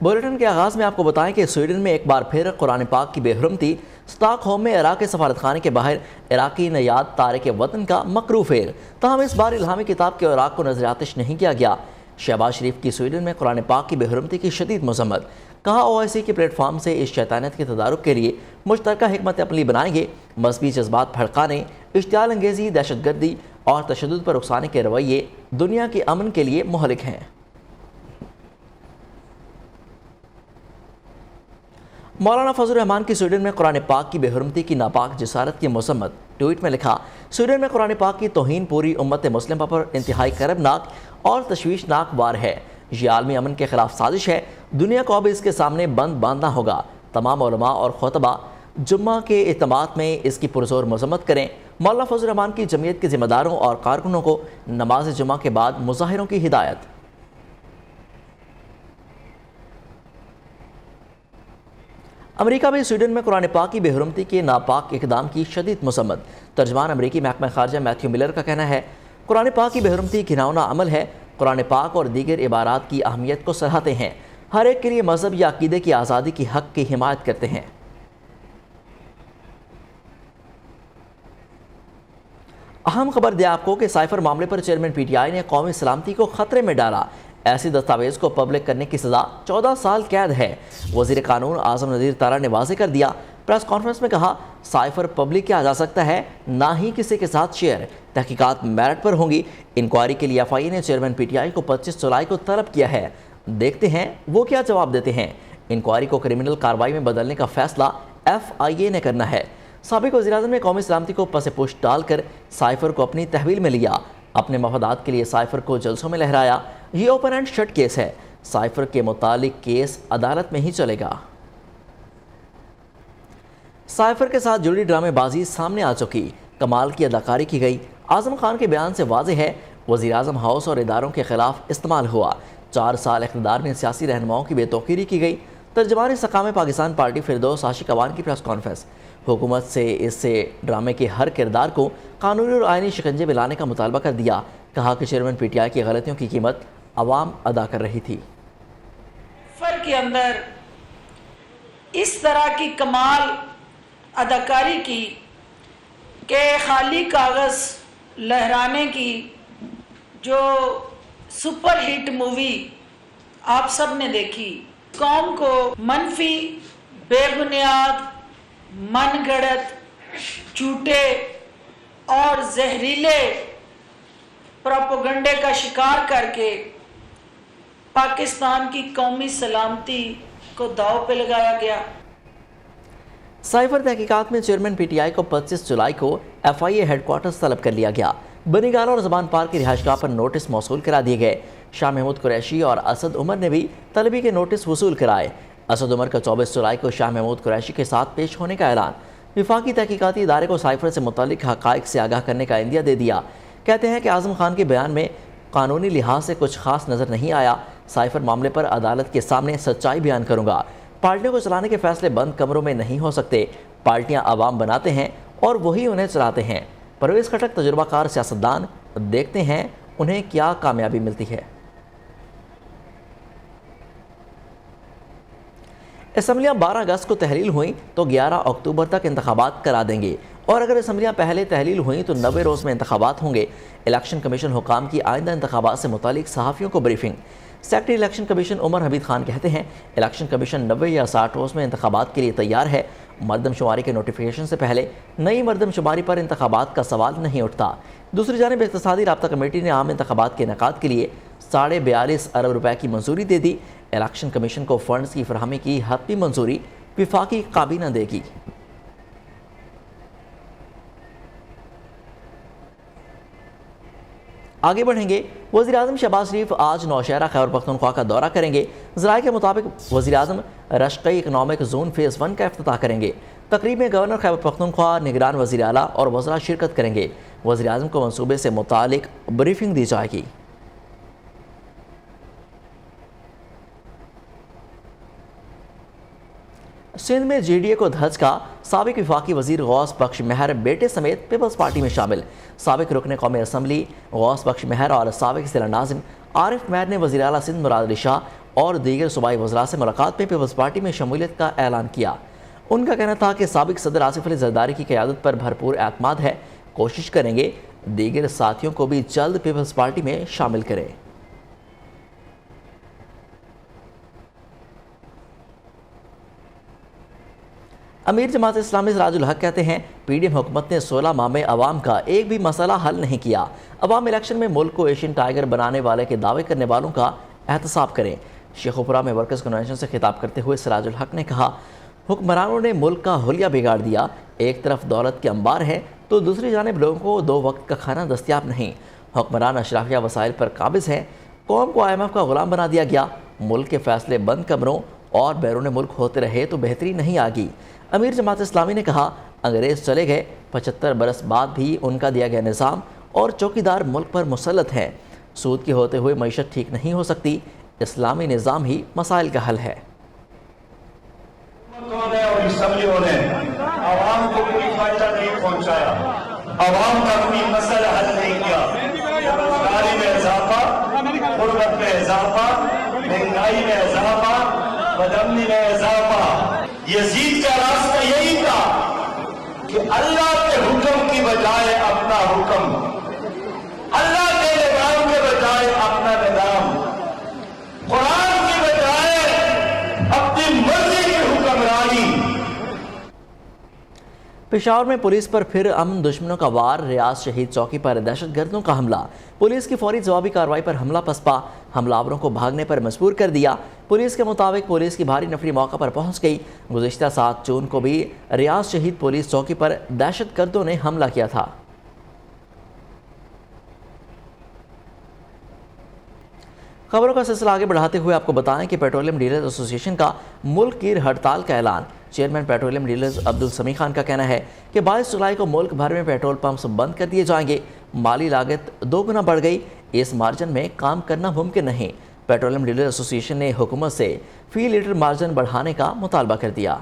Bulletin کے آغاز میں آپ کو بتائیں کہ سویڈن میں ایک بار پھر قرآن پاک کی بے حرمتی، اسٹاک ہوم میں عراق کے سفارت خانے کے باہر عراقی نیاد تارک وطن کا مکروہ فعل، تاہم اس بار الہامی کتاب کے اوراق کو نظر آتش نہیں کیا گیا۔ شہباز شریف کی سویڈن میں قرآن پاک کی بے حرمتی کی شدید مذمت، کہا OIC کے پلیٹ فارم سے اس شیطانیت کے تدارک کے لیے مشترکہ حکمت عملی بنائیں گے۔ مذہبی جذبات بھڑکانے، اشتعال انگیزی، دہشت گردی اور تشدد پر اکسانے کے رویے دنیا کے امن کے لیے مہلک ہیں۔ مولانا فضل الرحمان کی سویڈن میں قرآن پاک کی بے حرمتی کی ناپاک جسارت کی مذمت، ٹویٹ میں لکھا، سویڈن میں قرآن پاک کی توہین پوری امت مسلمہ پر انتہائی کربناک اور تشویشناک وار ہے۔ یہ عالمی امن کے خلاف سازش ہے، دنیا کو اب اس کے سامنے بند باندھنا ہوگا۔ تمام علماء اور خطبہ جمعہ کے اجتماعات میں اس کی پرزور مذمت کریں۔ مولانا فضل الرحمان کی جمعیت کے ذمہ داروں اور کارکنوں کو نماز جمعہ کے بعد مظاہروں کی ہدایت۔ امریکہ میں سویڈن میں قرآن پاک کی بے حرمتی کے ناپاک اقدام کی شدید مذمت۔ ترجمان امریکی محکمہ خارجہ میتھیو ملر کا کہنا ہے، قرآن پاک کی بے حرمتی گھناؤنا عمل ہے۔ قرآن پاک اور دیگر عبارات کی اہمیت کو سراہتے ہیں، ہر ایک کے لیے مذہب یا عقیدے کی آزادی کی حق کی حمایت کرتے ہیں۔ اہم خبر دیا آپ کو کہ سائفر معاملے پر چیئرمین PTI نے قومی سلامتی کو خطرے میں ڈالا، ایسی دستاویز کو پبلک کرنے کی سزا 14 سال قید ہے۔ وزیر قانون اعظم نذیر طارہ نے واضح کر دیا، پریس کانفرنس میں کہا، سائفر پبلک کیا جا سکتا ہے، نہ ہی کسی کے ساتھ شیئر، تحقیقات میرٹ پر ہوں گی۔ انکوائری کے لیے FIA نے چیئرمین PTI کو 25 جولائی کو طلب کیا ہے، دیکھتے ہیں وہ کیا جواب دیتے ہیں۔ انکوائری کو کرمنل کارروائی میں بدلنے کا فیصلہ FIA نے کرنا ہے۔ سابق وزیراعظم نے قومی سلامتی کو پس پش ڈال کر سائفر کو اپنی تحویل میں لیا، اپنے مفادات کے لیے سائفر کو جلسوں میں لہرایا۔ یہ اوپن اینڈ شٹ کیس ہے، سائفر کے متعلق کیس عدالت میں ہی چلے گا۔ سائفر کے ساتھ جڑی ڈرامے بازی سامنے آ چکی، کمال کی اداکاری کی گئی۔ اعظم خان کے بیان سے واضح ہے، وزیراعظم ہاؤس اور اداروں کے خلاف استعمال ہوا۔ 4 سال اقتدار میں سیاسی رہنماؤں کی بے توقیری کی گئی۔ ترجمان استحکام پاکستان پارٹی فردوس عاشق اوان کی پریس کانفرنس، حکومت سے اس ڈرامے کے ہر کردار کو قانونی اور آئینی شکنجے میں لانے کا مطالبہ کر دیا۔ کہا کہ چیئرمین PTI کی غلطیوں کی قیمت عوام ادا کر رہی تھی۔ سفر کے اندر اس طرح کی کمال اداکاری کی کہ خالی کاغذ لہرانے کی جو سپر ہٹ مووی آپ سب نے دیکھی، قوم کو منفی، بے بنیاد، من گھڑت، جھوٹے اور زہریلے پروپیگنڈے کا شکار کر کے پاکستان کی قومی سلامتی کو داؤ پہ لگایا گیا۔ سائفر تحقیقات میں چیئرمین PTI کو 25 جولائی کو FIA ہیڈ کوارٹرز طلب کر لیا گیا۔ بنی گالہ اور زبان پار کی رہائش گاہ پر نوٹس موصول کرا دیے گئے۔ شاہ محمود قریشی اور اسد عمر نے بھی طلبی کے نوٹس وصول کرائے۔ اسد عمر کا 24 جولائی کو شاہ محمود قریشی کے ساتھ پیش ہونے کا اعلان۔ وفاقی تحقیقاتی ادارے کو سائفر سے متعلق حقائق سے آگاہ کرنے کا عندیہ دے دیا۔ کہتے ہیں کہ اعظم خان کے بیان میں قانونی لحاظ سے کچھ خاص نظر نہیں آیا۔ سائفر معاملے پر عدالت کے سامنے سچائی بیان کروں گا۔ پارٹیوں کو چلانے کے فیصلے بند کمروں میں نہیں ہو سکتے، پارٹیاں عوام بناتے ہیں اور وہی انہیں چلاتے ہیں۔ پرویز خٹک تجربہ کار سیاستدان، دیکھتے ہیں انہیں کیا کامیابی ملتی ہے۔ اسمبلیاں 12 اگست کو تحلیل ہوئیں تو 11 اکتوبر تک انتخابات کرا دیں گے، اور اگر اسمبلیاں پہلے تحلیل ہوئیں تو 90 روز میں انتخابات ہوں گے۔ الیکشن کمیشن حکام کی آئندہ انتخابات سے متعلق صحافیوں کو بریفنگ۔ سیکرٹری الیکشن کمیشن عمر حمید خان کہتے ہیں، الیکشن کمیشن 90 یا 60 روز میں انتخابات کے لیے تیار ہے۔ مردم شماری کے نوٹیفیکیشن سے پہلے نئی مردم شماری پر انتخابات کا سوال نہیں اٹھتا۔ دوسری جانب اقتصادی رابطہ کمیٹی نے عام انتخابات کے انعقاد کے لیے 42.5 ارب روپے کی منظوری دے دی۔ الیکشن کمیشن کو فنڈز کی فراہمی کی حتمی منظوری وفاقی کابینہ دے گی۔ آگے بڑھیں گے، وزیراعظم شہباز شریف آج نوشہرہ خیبر پختونخوا کا دورہ کریں گے۔ ذرائع کے مطابق وزیراعظم رشقی اکنامک زون فیز 1 کا افتتاح کریں گے۔ تقریب میں گورنر خیبر پختونخوا، نگران وزیر اعلیٰ اور وزراء شرکت کریں گے۔ وزیراعظم کو منصوبے سے متعلق بریفنگ دی جائے گی۔ سندھ میں GDA کو دھچکا، سابق وفاقی وزیر غوث بخش مہر بیٹے سمیت پیپلز پارٹی میں شامل۔ سابق رکن قومی اسمبلی غوث بخش مہر اور سابق ضلع ناظم عارف مہر نے وزیر اعلیٰ سندھ مراد علی شاہ اور دیگر صوبائی وزراء سے ملاقات میں پیپلز پارٹی میں شمولیت کا اعلان کیا۔ ان کا کہنا تھا کہ سابق صدر آصف علی زرداری کی قیادت پر بھرپور اعتماد ہے، کوشش کریں گے دیگر ساتھیوں کو بھی جلد پیپلز پارٹی میں شامل کریں۔ امیر جماعت اسلامی سراج الحق کہتے ہیں پی ڈی ایم حکومت نے 16 ماہ میں عوام کا ایک بھی مسئلہ حل نہیں کیا۔ عوام الیکشن میں ملک کو ایشین ٹائیگر بنانے والے کے دعوے کرنے والوں کا احتساب کریں۔ شیخوپورہ میں ورکرز کنونشن سے خطاب کرتے ہوئے سراج الحق نے کہا حکمرانوں نے ملک کا حلیہ بگاڑ دیا، ایک طرف دولت کے انبار ہے تو دوسری جانب لوگوں کو 2 وقت کا کھانا دستیاب نہیں۔ حکمران اشرافیہ وسائل پر قابض ہیں، قوم کو IMF کا غلام بنا دیا گیا، ملک کے فیصلے بند کمروں اور بیرون ملک ہوتے رہے تو بہتری نہیں آگی۔ امیر جماعت اسلامی نے کہا انگریز چلے گئے، 75 برس بعد بھی ان کا دیا گیا نظام اور چوکیدار ملک پر مسلط ہیں۔ سود کے ہوتے ہوئے معیشت ٹھیک نہیں ہو سکتی، اسلامی نظام ہی مسائل کا حل ہے۔ اور اسمبلیوں نے عوام کو کوئی فائدہ نہیں پہنچایا، عوام کا کوئی مسئلہ حل نہیں کیا۔ روزگاری میں اضافہ، غربت میں اضافہ، مہنگائی میں اضافہ، بدامنی میں اضافہ۔ یزید کا راستہ یہی تھا کہ اللہ کے حکم کی بجائے اپنا حکم، اللہ کے نظام کے بجائے اپنا نظام، قرآن کی بجائے اپنی مرضی کی حکمرانی۔ پشاور میں پولیس پر پھر امن دشمنوں کا وار، ریاض شہید چوکی پر دہشت گردوں کا حملہ، پولیس کی فوری جوابی کارروائی پر حملہ پسپا، حملہ آوروں کو بھاگنے پر مجبور کر دیا۔ پولیس کے مطابق پولیس کی بھاری نفری موقع پر پہنچ گئی۔ گزشتہ 7 جون کو بھی ریاض شہید پولیس چوکی پر دہشت گردوں نے حملہ کیا تھا۔ خبروں کا سلسلہ آگے بڑھاتے ہوئے آپ کو بتائیں کہ پیٹرولیم ڈیلرز ایسوسی ایشن کا ملک گیر ہڑتال کا اعلان۔ Chairman petroleum dealers Abdul Sami Khan کا کہنا ہے کہ 22 جولائی کو ملک بھر میں پیٹرول پمپس بند کر دیے جائیں گے، مالی لاگت 2 گنا بڑھ گئی، اس مارجن میں کام کرنا ممکن نہیں۔ پیٹرولیم ڈیلرز ایسوسی ایشن نے حکومت سے فی لیٹر مارجن بڑھانے کا مطالبہ کر دیا۔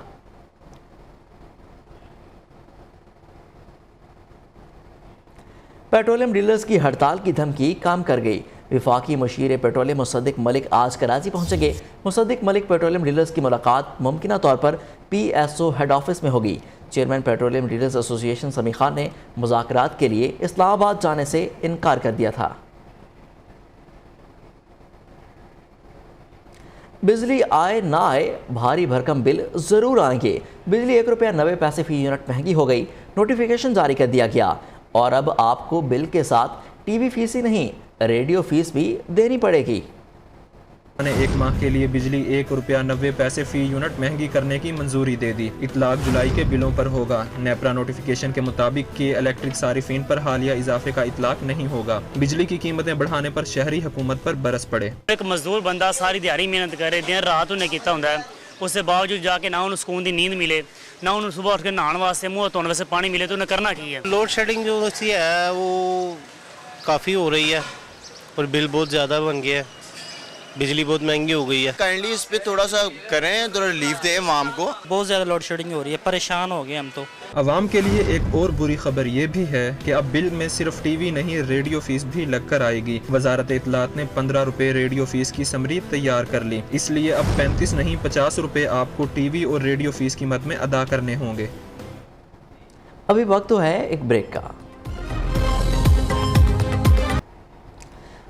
پیٹرولیم ڈیلرز کی ہڑتال کی دھمکی کام کر گئی۔ وفاقی مشیر پیٹرولیم مصدق ملک آج کراچی پہنچیں گے۔ مصدق ملک پیٹرولیم ڈیلرز کی ملاقات ممکنہ طور پر PSO ہیڈ آفس میں ہوگی۔ چیئرمین پیٹرولیم ڈیلرز ایسوسی ایشن سمیع خان نے مذاکرات کے لیے اسلام آباد جانے سے انکار کر دیا تھا۔ بجلی آئے نہ آئے بھاری بھرکم بل ضرور آئیں گے۔ بجلی 1 روپیہ 90 پیسے فی یونٹ مہنگی ہو گئی، نوٹیفیکیشن جاری کر دیا گیا اور اب آپ کو بل کے ساتھ ٹی وی فیس ہی نہیں، ریڈیو فیس بھی دینی پڑے گی۔ نے 1 ماہ کے لیے بجلی 1 روپیہ 90 پیسے فی یونٹ مہنگی کرنے کی منظوری دے دی۔ اطلاق جولائی کے بلوں پر ہوگا۔ نیپرا نوٹیفیکیشن کے مطابق کہ الیکٹرک صارفین پر حالیہ اضافے کا اطلاق نہیں ہوگا۔ بجلی کی قیمتیں بڑھانے پر شہری حکومت پر برس پڑے۔ ایک مزدور بندہ ساری دیہڑی محنت کرے، دن رات انہیں کیتا ہوندا ہے، اس سے باوجود جا کے نہ انہوں سکون دی نیند ملے، نہ انہوں صبح اٹھ کے نہان واسطے منہ دھونے واسطے پانی ملے، تو انہیں کرنا کی ہے؟ لوڈ شیڈنگ جو سی ہے وہ کافی ہو رہی ہے اور بل بہت زیادہ بن گیا ہے، بجلی بہت مہنگی ہو گئی ہے۔ کائنڈلی اس پہ تھوڑا سا کریں، تھوڑا ریلیف دیں عوام کو۔ بہت زیادہ لوڈ شیڈنگ ہو رہی ہے، پریشان ہو گئے ہم تو۔ عوام کے لیے ایک اور بری خبر یہ بھی ہے کہ اب بل میں صرف ٹی وی نہیں، ریڈیو فیس بھی لگ کر آئے گی۔ وزارت اطلاعات نے 15 روپے ریڈیو فیس کی سمری تیار کر لی، اس لیے اب 35 نہیں 50 روپے آپ کو ٹی وی اور ریڈیو فیس کی مد میں ادا کرنے ہوں گے۔ ابھی وقت تو ہے ایک بریک کا۔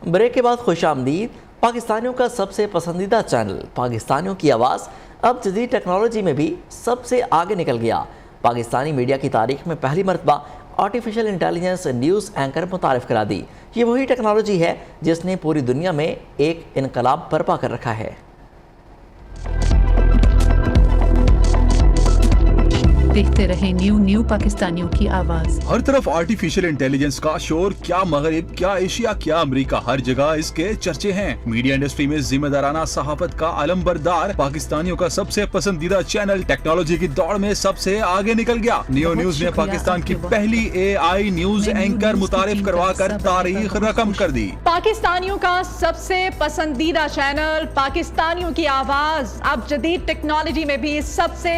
بریک کے بعد خوش آمدید۔ پاکستانیوں کا سب سے پسندیدہ چینل پاکستانیوں کی آواز اب جدید ٹیکنالوجی میں بھی سب سے آگے نکل گیا۔ پاکستانی میڈیا کی تاریخ میں پہلی مرتبہ آرٹیفیشل انٹیلیجنس نیوز اینکر متعارف کرا دی۔ یہ وہی ٹیکنالوجی ہے جس نے پوری دنیا میں ایک انقلاب برپا کر رکھا ہے۔ دیکھتے رہے نیو پاکستانیوں کی آواز۔ ہر طرف آرٹیفیشل انٹیلیجنس کا شور، کیا مغرب، کیا ایشیا، کیا امریکہ، ہر جگہ اس کے چرچے ہیں۔ میڈیا انڈسٹری میں ذمہ دارانہ صحافت کا علم بردار پاکستانیوں کا سب سے پسندیدہ چینل ٹیکنالوجی کی دوڑ میں سب سے آگے نکل گیا۔ نیو نیوز نے پاکستان کی پہلی AI نیوز اینکر متعارف کروا کر تاریخ رقم کر دی۔ پاکستانیوں کا سب سے پسندیدہ چینل پاکستانیوں کی آواز اب جدید ٹیکنالوجی میں بھی سب سے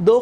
2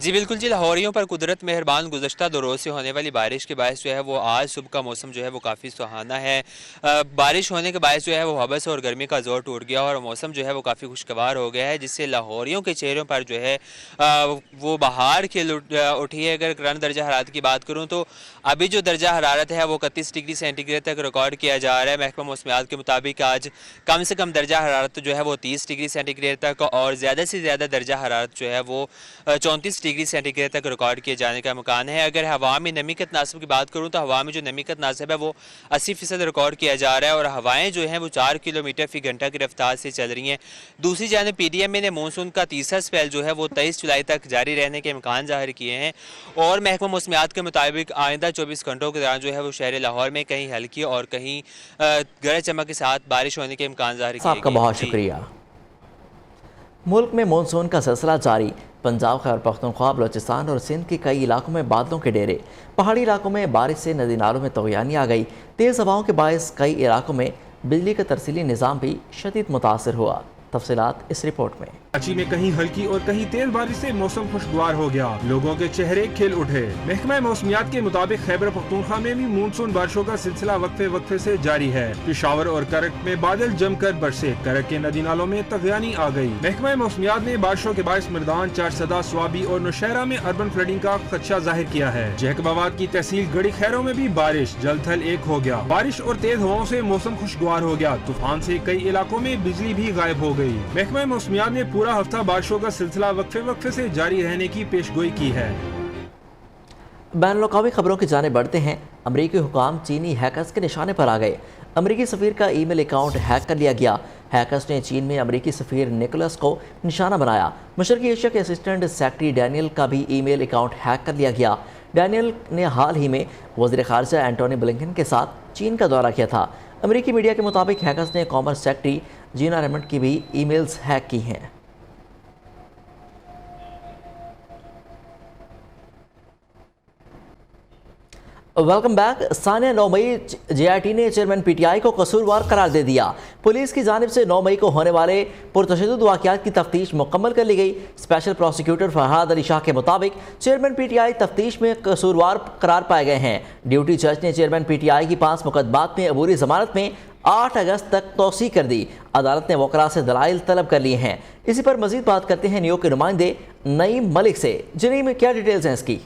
جی بالکل جی، لاہوریوں پر قدرت مہربان، گزشتہ 2 روز سے ہونے والی بارش کے باعث جو ہے وہ آج صبح کا موسم جو ہے وہ کافی سہانا ہے۔ بارش ہونے کے باعث جو ہے وہ حبس اور گرمی کا زور ٹوٹ گیا اور موسم جو ہے وہ کافی خوشگوار ہو گیا ہے، جس سے لاہوریوں کے چہروں پر جو ہے وہ بہار کھل اٹھی ہے۔ اگر کرنٹ درجہ حرارت کی بات کروں تو ابھی جو درجہ حرارت ہے وہ 31 ڈگری سینٹی گریڈ تک ریکارڈ کیا جا رہا ہے۔ محکمہ موسمیات کے مطابق آج کم سے کم درجہ حرارت جو ہے وہ 30 ڈگری سینٹی گریڈ تک اور زیادہ سے زیادہ درجہ حرارت جو ہے وہ 34 ڈگری سینٹی گریڈ تک ریکارڈ کیے جانے کا امکان ہے۔ اگر ہوا میں نمی کا تناسب کی بات کروں تو ہوا میں جو نمی کا تناسب ہے وہ 80% ریکارڈ کیا جا رہا ہے اور ہوائیں جو ہیں وہ 4 کلومیٹر فی گھنٹہ کی رفتار سے چل رہی ہیں۔ دوسری جانب پی ڈی ایم نے مونسون کا تیسرا سپیل جو ہے وہ 23 جولائی تک جاری رہنے کے امکان ظاہر کیے ہیں اور محکمہ موسمیات کے مطابق آئندہ 24 گھنٹوں کے دوران جو ہے وہ شہر لاہور میں کہیں ہلکی اور کہیں گرج چمک کے ساتھ بارش ہونے کے امکان ظاہر کیے گئے۔ آپ کا بہت شکریہ۔ ملک میں مونسون کا سلسلہ جاری، پنجاب، خیبر پختونخوا، بلوچستان اور سندھ کے کئی علاقوں میں بادلوں کے ڈیرے، پہاڑی علاقوں میں بارش سے ندی نالوں میں طغیانی آ گئی، تیز ہواؤں کے باعث کئی علاقوں میں بجلی کا ترسیلی نظام بھی شدید متاثر ہوا۔ تفصیلات اس رپورٹ میں۔ کراچی میں کہیں ہلکی اور کہیں تیز بارش سے موسم خوشگوار ہو گیا، لوگوں کے چہرے کھل اٹھے۔ محکمہ موسمیات کے مطابق خیبر پختونخوا میں بھی مونسون بارشوں کا سلسلہ وقفے سے جاری ہے۔ پشاور اور کرک میں بادل جم کر برسے، کرک کے ندی نالوں میں طغیانی آ گئی۔ محکمہ موسمیات نے بارشوں کے باعث مردان، چارسدہ، سوابی اور نوشہرہ میں اربن فلڈنگ کا خدشہ ظاہر کیا ہے۔ جیکب آباد کی تحصیل گڑی خیروں میں بھی بارش جل تھل ایک ہو گیا۔ بارش اور تیز ہواؤں سے موسم خوشگوار ہو گیا، طوفان سے کئی علاقوں میں بجلی بھی غائب ہو گئی۔ محکمہ موسمیات نے پورا ہفتہ بارشوں کا سلسلہ وقفے سے جاری رہنے کی پیش گوئی کی ہے۔ بین الاقوامی خبروں کی جانب بڑھتے ہیں۔ امریکی حکام چینی ہیکرز کے نشانے پر آ گئے۔ امریکی سفیر کا ای میل اکاؤنٹ ہیک کر لیا گیا۔ ہیکرز نے چین میں امریکی سفیر نکولس کو نشانہ بنایا۔ مشرقی ایشیا کے اسسٹنٹ سیکرٹری ڈینیل کا بھی ای میل اکاؤنٹ ہیک کر لیا گیا۔ ڈینیل نے حال ہی میں وزیر خارجہ اینٹونی بلنکن کے ساتھ چین کا دورہ کیا تھا۔ امریکی میڈیا کے مطابق ہیکرز نے کامرس سیکرٹری جینا ریمنڈ کی بھی ای میلز ہیک کی ہیں۔ Welcome back. Sania, 9 May J I T نے چیئرمین پی ٹی آئی کو قصوروار قرار دے دیا۔ پولیس کی جانب سے 9 مئی کو ہونے والے پرتشدد واقعات کی تفتیش مکمل کر لی گئی۔ اسپیشل پروسیکیوٹر فرحاد علی شاہ کے مطابق چیئرمین پی ٹی آئی تفتیش میں قصوروار قرار پائے گئے ہیں۔ ڈیوٹی جج نے چیئرمین پی ٹی آئی کی 5 مقدمات میں عبوری ضمانت میں 8 اگست تک توسیع کر دی۔ عدالت نے وکلاء سے دلائل طلب کر لیے ہیں۔ اسی پر مزید بات کرتے ہیں نیو کے نمائندے نعیم ملک سے۔ جنیم میں کیا ڈیٹیلز ہیں اس کی؟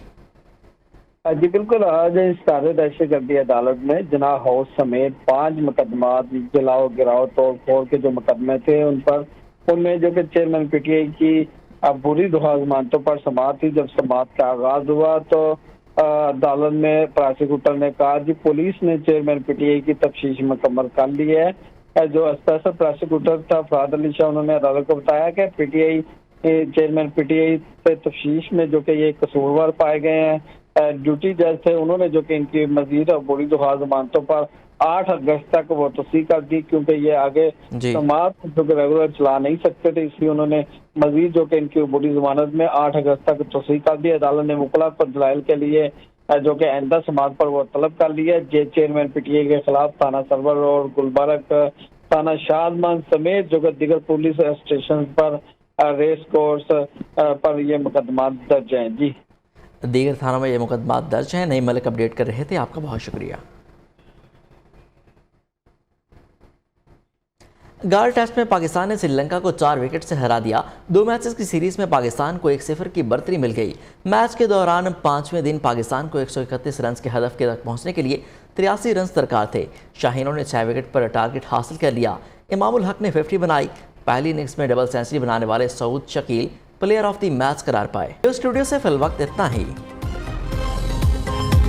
جی بالکل، آج ستارے دہشت گردی عدالت میں جناح ہاؤس سمیت 5 مقدمات، جلاؤ گراؤ توڑ پھوڑ کے جو مقدمے تھے ان میں جو کہ چیئرمین پی ٹی آئی کی عبوری دفاع ضمانتوں پر سماعت تھی۔ جب سماعت کا آغاز ہوا تو عدالت میں پراسیکیوٹر نے کہا جی پولیس نے چیئرمین پی ٹی آئی کی تفتیش مکمل کر لی ہے۔ جو اسپیشل پراسیکیوٹر تھا فرحاد علی شاہ، انہوں نے عدالت کو بتایا کہ P T I chairman P T I سے تفتیش میں جو کہ یہ قصوروار پائے گئے ہیں۔ ڈیوٹی جج تھے، انہوں نے جو کہ ان کی مزید عبوری دفاع ضمانتوں پر 8 اگست تک وہ توسیع کر دی، کیونکہ یہ آگے سماعت جو کہ ریگولر چلا نہیں سکتے تھے، اس لیے انہوں نے مزید جو کہ ان کی عبوری ضمانت میں 8 اگست تک توسیع کر دی۔ عدالت نے وکلاء کو دلائل کے لیے جو کہ آئندہ سماعت پر وہ طلب کر لی ہے۔ چیئرمین پی ٹی آئی کے خلاف تھانہ سرور اور گلبرگ، تھانہ شادمان سمیت جو کہ دیگر پولیس اسٹیشن پر، ریس کورس پر یہ مقدمات درج ہیں۔ جی دیگر تھانوں میں یہ مقدمات درج ہیں۔ نعیم ملک اپڈیٹ کر رہے تھے، آپ کا بہت شکریہ۔ گال ٹیسٹ میں پاکستان نے سری لنکا کو 4 وکٹ سے ہرا دیا۔ 2 میچز کی سیریز میں پاکستان کو 1-0 کی برتری مل گئی۔ میچ کے دوران 5ویں دن پاکستان کو 131 رنز کے ہدف کے تک پہنچنے کے لیے 83 رنز درکار تھے۔ شاہینوں نے 6 وکٹ پر ٹارگٹ حاصل کر لیا۔ امام الحق نے 50 بنائی۔ پہلی اننگز میں ڈبل سینچری بنانے والے Saud Shakeel player of the match قرار پائے۔ اسٹوڈیو سے فی الوقت اتنا ہی۔